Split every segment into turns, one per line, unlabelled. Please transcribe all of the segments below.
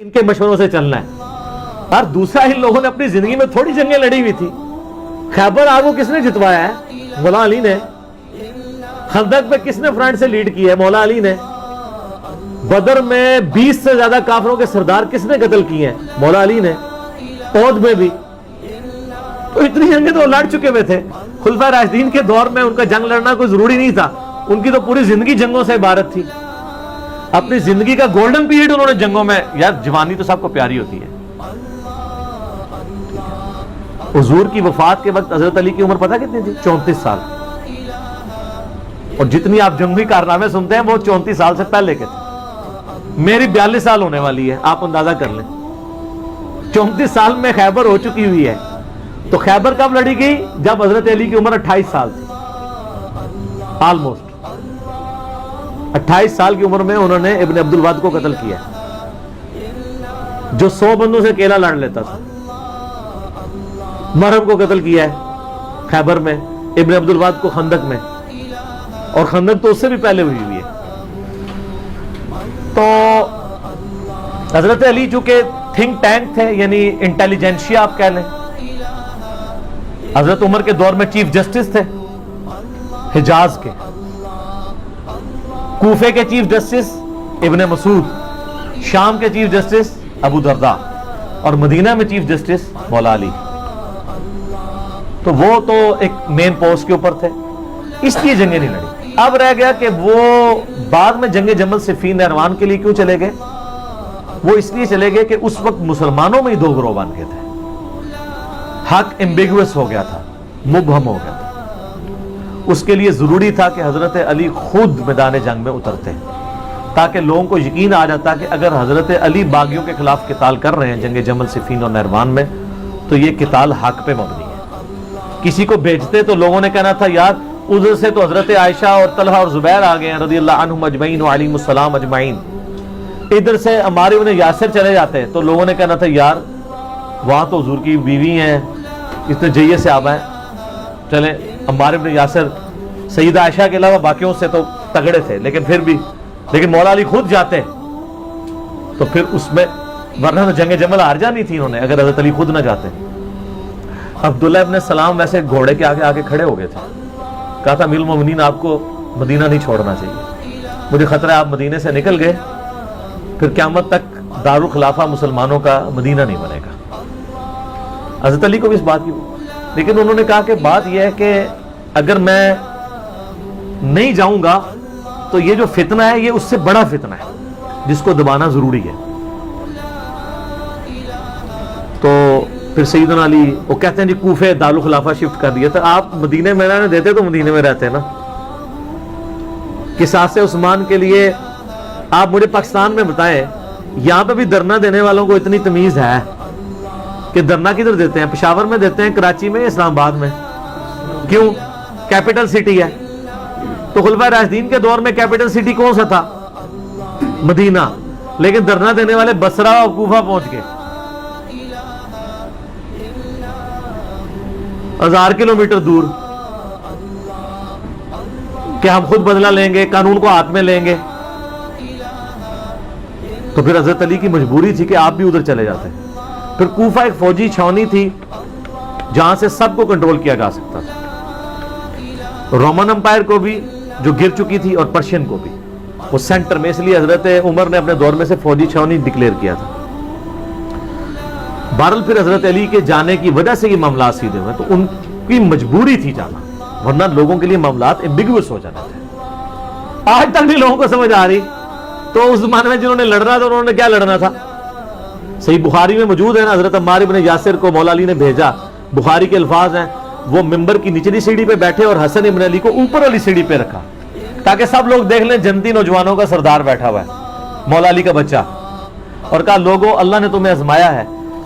ان کے مشوروں سے چلنا ہے. اور دوسرا ان لوگوں نے اپنی زندگی میں تھوڑی جنگیں لڑی ہوئی تھی. خیبر آگو کس نے جتوایا ہے؟ مولا علی نے. خندق پہ کس نے فرنٹ سے لیڈ کی ہے؟ مولا علی نے. بدر میں 20 سے زیادہ کافروں کے سردار کس نے قتل کیے ہیں؟ مولا علی نے. احد میں بھی. تو اتنی جنگیں تو لڑ چکے ہوئے تھے. خلفائے راشدین کے دور میں ان کا جنگ لڑنا کوئی ضروری نہیں تھا. ان کی تو پوری زندگی جنگوں سے عبارت تھی. اپنی زندگی کا گولڈن پیریڈ انہوں نے جنگوں میں. یار جوانی تو سب کو پیاری ہوتی ہے. حضور کی وفات کے وقت حضرت علی کی عمر پتہ کتنی تھی؟ 34 سال. اور جتنی آپ جنگی کارنامے سنتے ہیں وہ 34 سال سے پہلے کے تھے. میری 42 سال ہونے والی ہے, آپ اندازہ کر لیں. 34 سال میں خیبر ہو چکی ہوئی ہے. تو خیبر کب لڑی گئی؟ جب حضرت علی کی عمر 28 سال تھی. آلموسٹ 28 سال کی عمر میں انہوں نے ابن عبد الواد کو قتل کیا, جو 100 بندوں سے اکیلا لڑ لیتا تھا. مرہب کو قتل کیا ہے خیبر میں, ابن عبد الواد کو خندق میں, اور خندق تو اس سے بھی پہلے ہوئی ہے. تو حضرت علی چونکہ تھنک ٹینک تھے, یعنی انٹیلیجنشیا آپ کہہ لیں. حضرت عمر کے دور میں چیف جسٹس تھے حجاز کے. کوفے کے چیف جسٹس ابن مسعود, شام کے چیف جسٹس ابو درداء, اور مدینہ میں چیف جسٹس مولا علی. تو وہ تو ایک مین پوسٹ کے اوپر تھے, اس لیے جنگیں نہیں لڑی. اب رہ گیا کہ وہ بعد میں جنگ جمل صفین نہروان کے لیے کیوں چلے گئے؟ وہ اس لیے چلے گئے کہ اس وقت مسلمانوں میں ہی دو گروہ بن گئے تھے. حق ایمبیگوس ہو گیا تھا, مبہم ہو گیا تھا. اس کے لیے ضروری تھا کہ حضرت علی خود میدان جنگ میں اترتے, تاکہ لوگوں کو یقین آ جاتا کہ اگر حضرت علی باغیوں کے خلاف قتال کر رہے ہیں جنگ جمل صفین اور نہروان میں, تو یہ قتال حق پہ مبنی ہے. کسی کو بھیجتے تو لوگوں نے کہنا تھا یار ادھر سے تو حضرت عائشہ اور طلحہ اور زبیر آ گئے ہیں رضی اللہ عنہم اجمعین وعلیہم السلام اجمعین, ادھر سے عمار ابن یاسر چلے جاتے تو لوگوں نے کہنا تھا یار وہاں تو حضور کی بیوی ہیں, اتنے جیے سے آبا ہیں, چلیں عمار ابن یاسر سیدہ عائشہ کے علاوہ باقیوں سے تو تگڑے تھے, لیکن پھر بھی مولا علی خود جاتے تو پھر اس میں, ورنہ تو جنگ جمل ہار جانی تھی انہوں نے اگر حضرت علی خود نہ جاتے. عبداللہ ابن سلام ویسے گھوڑے کے آگے کھڑے ہو گئے تھے. کہا تھا امیر المومنین آپ کو مدینہ نہیں چھوڑنا چاہیے, مجھے خطرہ ہے آپ مدینے سے نکل گئے پھر قیامت تک دارالخلافہ مسلمانوں کا مدینہ نہیں بنے گا. حضرت علی کو بھی اس بات کی, لیکن انہوں نے کہا کہ بات یہ ہے کہ اگر میں نہیں جاؤں گا تو یہ جو فتنہ ہے یہ اس سے بڑا فتنہ ہے جس کو دبانا ضروری ہے. تو پھر سیدنا علی وہ کہتے ہیں جی کوفے دارالخلافہ شفٹ کر دیا تھا. آپ مدینے میں رہنے دیتے تو مدینے میں رہتے نا. قصاص عثمان کے لیے آپ مجھے پاکستان میں بتائیں, یہاں پہ بھی دھرنا دینے والوں کو اتنی تمیز ہے کہ دھرنا کدھر دیتے ہیں؟ پشاور میں دیتے ہیں, کراچی میں, اسلام آباد میں. کیوں؟ کیپٹل سٹی ہے. تو خلفائے راشدین کے دور میں کیپٹل سٹی کون سا تھا؟ مدینہ. لیکن دھرنا دینے والے بصرہ اور کوفہ پہنچ گئے, 1000 کلومیٹر دور, کہ ہم خود بدلہ لیں گے, قانون کو ہاتھ میں لیں گے. تو پھر حضرت علی کی مجبوری تھی کہ آپ بھی ادھر چلے جاتے. پھر کوفہ ایک فوجی چھاونی تھی جہاں سے سب کو کنٹرول کیا جا سکتا تھا, رومن امپائر کو بھی جو گر چکی تھی اور پرشین کو بھی. وہ سینٹر میں, اس لیے حضرت عمر نے اپنے دور میں سے فوجی چھاونی ڈکلیئر کیا تھا. بہرحال پھر حضرت علی کے جانے کی وجہ سے یہ معاملات سیدھے ہوئے, تو ان کی مجبوری تھی جانا, ورنہ لوگوں کے لیے معاملات ایمبیگوس ہو جاتے تھے. آج تک بھی لوگوں کو سمجھ آ رہی. تو اس زمانے میں جنہوں نے لڑنا تھا انہوں نے کیا لڑنا تھا؟ صحیح بخاری میں موجود ہے نا, حضرت عمار ابن یاسر کو مولا علی نے بھیجا. بخاری کے الفاظ ہیں, وہ ممبر کی نچلی سیڑھی پہ بیٹھے اور حسن ابن علی کو اوپر والی سیڑھی پہ رکھا تاکہ سب لوگ دیکھ لیں جنتی نوجوانوں کا سردار بیٹھا ہوا ہے, مولا علی کا بچہ. اور کہا لوگوں اللہ نے تمہیں آزمایا ہے,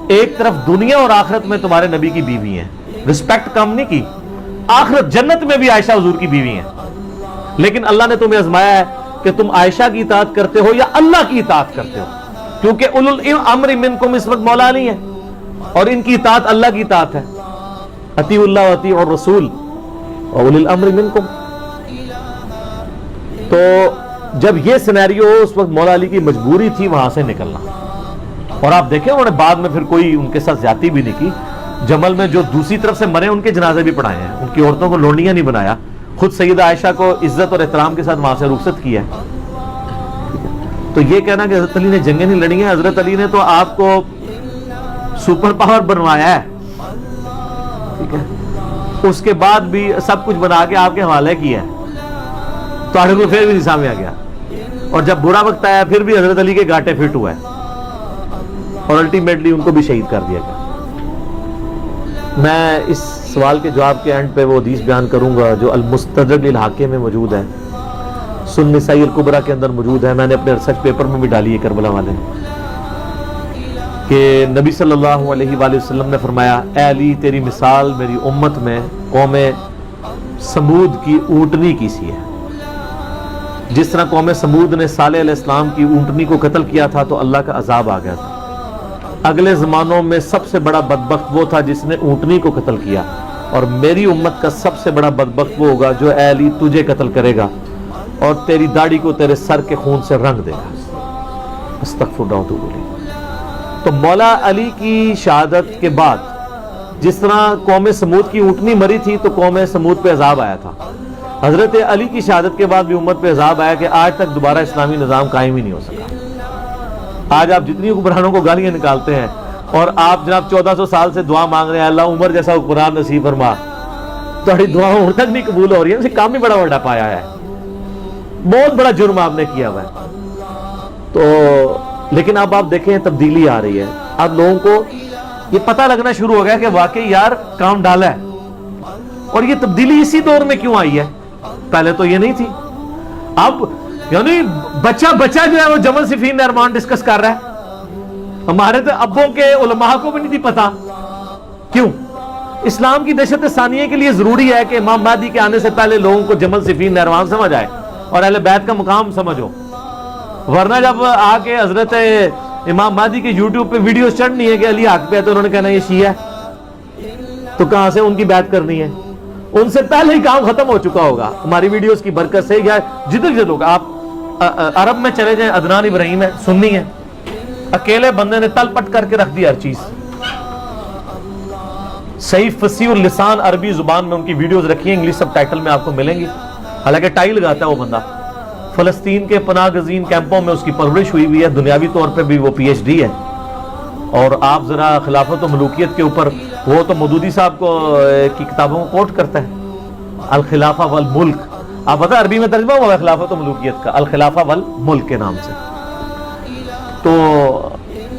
ایک طرف دنیا اور آخرت میں تمہارے نبی کی بیوی ہیں, رسپیکٹ کم نہیں کی, آخرت جنت میں بھی عائشہ حضور کی بیوی ہیں, لیکن اللہ نے تمہیں آزمایا ہے کہ تم عائشہ کی اطاعت کرتے ہو یا اللہ کی اطاعت کرتے ہو, کیونکہ اولو الامر منکم اس وقت مولا علی ہیں اور ان کی اطاعت اللہ کی اطاعت ہے. اطیعوا اللہ واطیعوا الرسول واولی الامر منکم. تو جب یہ سینیریو اس وقت مولا علی کی مجبوری تھی وہاں سے نکلنا. اور آپ دیکھیں انہوں نے بعد میں پھر کوئی ان کے ساتھ زیادتی بھی نہیں کی. جمل میں جو دوسری طرف سے مرے ان کے جنازے بھی پڑھائے ہیں, ان کی عورتوں کو لونڈیاں نہیں بنایا, خود سیدہ عائشہ کو عزت اور احترام کے ساتھ وہاں سے رخصت کیا ہے. تو یہ کہنا کہ حضرت علی نے جنگیں نہیں لڑی ہیں, حضرت علی نے تو آپ کو سپر پاور بنوایا ہے, ٹھیک ہے, اس کے بعد بھی سب کچھ بنا کے آپ کے حوالے کیا ہے, تو آڑے کو پھر بھی نہیں سامنے آ گیا, اور جب برا وقت آیا پھر بھی حضرت علی کے گاٹے فٹ ہوا ہے, اور الٹیمیٹلی ان کو بھی شہید کر دیا گیا. میں اس سوال کے جواب کے اینڈ پہ وہ حدیث بیان کروں گا جو المستدرک للحاکم میں موجود ہے, سنن نسائی الکبریٰ کے اندر موجود ہے, میں نے اپنے ریسرچ پیپر میں بھی ڈالی ہے کربلا والے, کہ نبی صلی اللہ علیہ وآلہ وسلم نے فرمایا, اے علی تیری مثال میری امت میں قوم سمود کی اونٹنی کی سی ہے. جس طرح قوم سمود نے صالح علیہ السلام کی اونٹنی کو قتل کیا تھا تو اللہ کا عذاب آ گیا تھا. اگلے زمانوں میں سب سے بڑا بدبخت وہ تھا جس نے اونٹنی کو قتل کیا, اور میری امت کا سب سے بڑا بدبخت وہ ہوگا جو اے علی تجھے قتل کرے گا اور تیری داڑھی کو تیرے سر کے خون سے رنگ دے گا. استغفر اللہ تو بولی. تو مولا علی کی شہادت کے بعد جس طرح قوم سمود کی اونٹنی مری تھی تو قوم سمود پہ عذاب آیا تھا, حضرت علی کی شہادت کے بعد بھی امت پہ عذاب آیا کہ آج تک دوبارہ اسلامی نظام قائم ہی نہیں ہو سکا. آج آپ جتنی حکمرانوں کو گالیاں نکالتے ہیں اور آپ جناب 1400 سال سے دعا مانگ رہے ہیں اللہ عمر جیسا حکمران نصیب فرما, تمہاری دعاؤں ان تک نہیں قبول ہو رہی ہیں, اسے کام بھی بڑا بڑا پایا ہے, بہت بڑا جرم آپ نے کیا ہوا ہے. تو لیکن اب آپ دیکھیں تبدیلی آ رہی ہے, اب لوگوں کو یہ پتہ لگنا شروع ہو گیا کہ واقعی یار کام ڈالا ہے, اور یہ تبدیلی اسی دور میں کیوں آئی ہے, پہلے تو یہ نہیں تھی. اب یعنی بچہ جو ہے وہ جمل صفین نعمان ڈسکس کر رہا ہے, ہمارے تو ابوں کے علماء کو بھی نہیں تھی پتا. کیوں؟ اسلام کی دہشت ثانیہ کے لیے ضروری ہے کہ امام مہدی کے آنے سے پہلے لوگوں کو جمل صفین نعمان سمجھ آئے اور اہل بیت کا مقام سمجھو, ورنہ جب آ کے حضرت امام مہدی کے یوٹیوب پہ ویڈیوز چڑھنی ہے کہ علی حق پہ ہے تو انہوں نے کہنا یہ شیعہ ہے, تو کہاں سے ان کی بیعت کرنی ہے؟ ان سے پہلے ہی کام ختم ہو چکا ہوگا ہماری ویڈیوز کی برکت سے. یا جدھر لوگ آپ عرب میں چلے جائیں, عدنان ابراہیم ہے, سنی ہے, اکیلے بندے نے تل پٹ کر کے رکھ دی ہر چیز, صحیح فصیح اللسان عربی زبان میں ان کی ویڈیوز رکھی ہیں, انگلش سب ٹائٹل میں آپ کو ملیں گی, حالانکہ ٹائی لگاتا ہے وہ بندہ. فلسطین کے پناہ گزین کیمپوں میں اس کی پرورش ہوئی ہوئی ہے, دنیاوی طور پہ بھی وہ پی ایچ ڈی ہے. اور آپ ذرا خلافت و ملوکیت کے اوپر, وہ تو مودودی صاحب کو کی کتابوں کو کوٹ کرتا ہے, الخلافہ والملک, آپ پتہ عربی میں ترجمہ ہوا ہے خلافت و ملوکیت کا, الخلافہ والملک کے نام سے. تو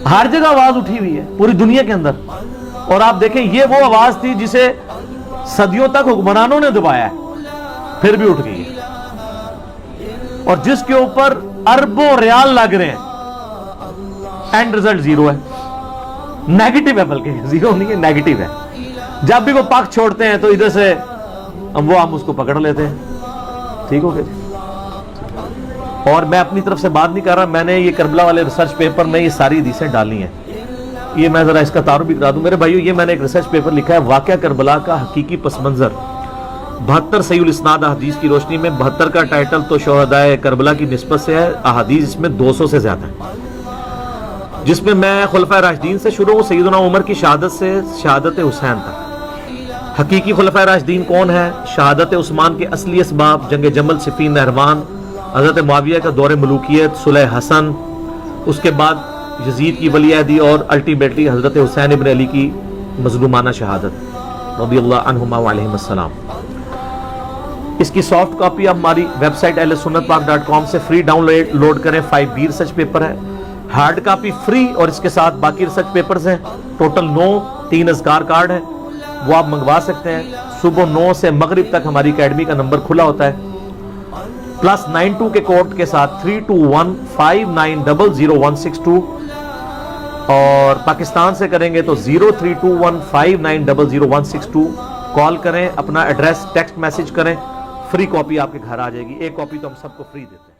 ہر جگہ آواز اٹھی ہوئی ہے پوری دنیا کے اندر, اور آپ دیکھیں یہ وہ آواز تھی جسے صدیوں تک حکمرانوں نے دبایا ہے, پھر بھی اٹھ گئی ہے, اور جس کے اوپر اربوں ریال لگ رہے ہیں, اینڈ رزلٹ زیرو ہے, نیگیٹو ہے, بلکہ زیرو نہیں ہے, نیگیٹو ہے. جب بھی وہ پاک چھوڑتے ہیں تو ادھر سے ہم اس کو پکڑ لیتے ہیں. ٹھیک ہو گیا جی. اور میں اپنی طرف سے بات نہیں کر رہا, میں نے یہ کربلا والے ریسرچ پیپر میں یہ ساری حدیثیں ڈالی ہیں. یہ میں ذرا اس کا تعارف بھی کرا دوں میرے بھائیو, یہ میں نے ایک ریسرچ پیپر لکھا ہے, واقعہ کربلا کا حقیقی پس منظر, 72 صحیح الاسناد احادیث کی روشنی میں. 72 کا ٹائٹل تو شہدائے کربلا کی نسبت سے ہے, احادیث اس میں 200 سے زیادہ ہیں, جس میں میں خلفائے راشدین سے شروع ہوں, سیدنا عمر کی شہادت سے شہادت حسین تک. حقیقی خلفائے راشدین کون ہے؟ شہادت عثمان کے اصلی اسباب, جنگ جمل, صفین نہروان, حضرت معاویہ کا دور ملوکیت, صلح حسن, اس کے بعد یزید کی ولی عہدی, اور الٹیمیٹلی حضرت حسین ابن علی کی مظلومانہ شہادت رضی اللہ عنہما وعلیہم السلام. اس کی سافٹ کاپی آپ ہماری ویب سائٹ ahlsunnatpak.com سے فری ڈاؤن لوڈ کریں. 5B ریسرچ پیپر ہے, ہارڈ کاپی فری, اور اس کے ساتھ باقی ریسرچ پیپرز ہیں, ٹوٹل 9, 3 اذکار کارڈ ہیں, وہ آپ منگوا سکتے ہیں. صبح 9 سے مغرب تک ہماری اکیڈمی کا نمبر کھلا ہوتا ہے, +92 کے کوڈ کے ساتھ 3215900162, اور پاکستان سے کریں گے تو 032159000162. کال کریں, اپنا ایڈریس ٹیکسٹ میسج کریں, فری کاپی آپ کے گھر آ جائے گی. ایک کاپی تو ہم سب کو فری دیتے ہیں.